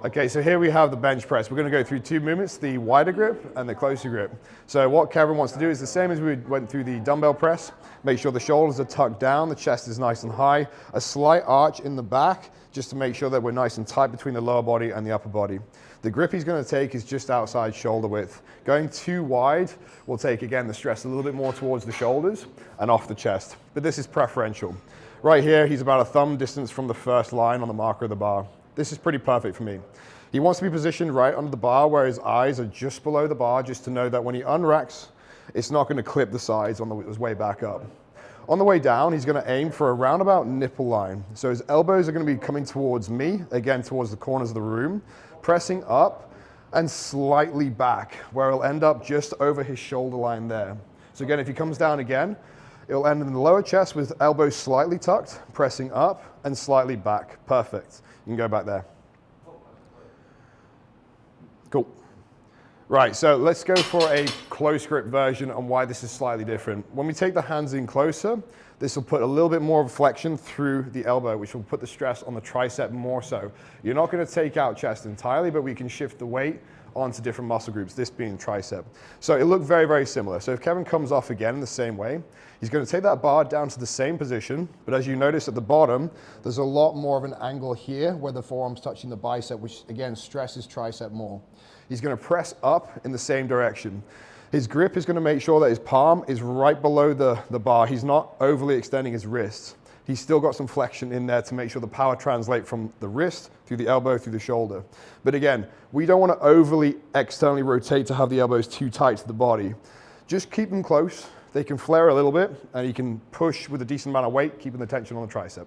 Okay, so here we have the bench press. We're going to go through two movements, the wider grip and the closer grip. So what Kevin wants to do is the same as we went through the dumbbell press. Make sure the shoulders are tucked down, the chest is nice and high, a slight arch in the back, just to make sure that we're nice and tight between the lower body and the upper body. The grip he's going to take is just outside shoulder width. Going too wide will take, again, the stress a little bit more towards the shoulders and off the chest. But this is preferential. Right here, he's about a thumb distance from the first line on the marker of the bar. This is pretty perfect for me. He wants to be positioned right under the bar where his eyes are just below the bar, just to know that when he unracks, it's not going to clip the sides on his way back up. On the way down, he's going to aim for a roundabout nipple line. So his elbows are going to be coming towards me, again towards the corners of the room, pressing up and slightly back, where it'll end up just over his shoulder line there. So again, if he comes down again, it'll end in the lower chest with elbows slightly tucked, pressing up and slightly back. Perfect. You can go back there. Cool. Right, so let's go for a close grip version on why this is slightly different. When we take the hands in closer, this will put a little bit more of flexion through the elbow, which will put the stress on the tricep more so. You're not going to take out chest entirely, but we can shift the weight onto different muscle groups, this being tricep. So it looked very, very similar. So if Kevin comes off again in the same way, he's going to take that bar down to the same position, but as you notice at the bottom, there's a lot more of an angle here where the forearm's touching the bicep, which again stresses tricep more. He's going to press up in the same direction. His grip is going to make sure that his palm is right below the bar. He's not overly extending his wrists. He's still got some flexion in there to make sure the power translates from the wrist through the elbow, through the shoulder. But again, we don't want to overly externally rotate to have the elbows too tight to the body. Just keep them close. They can flare a little bit, and you can push with a decent amount of weight, keeping the tension on the tricep.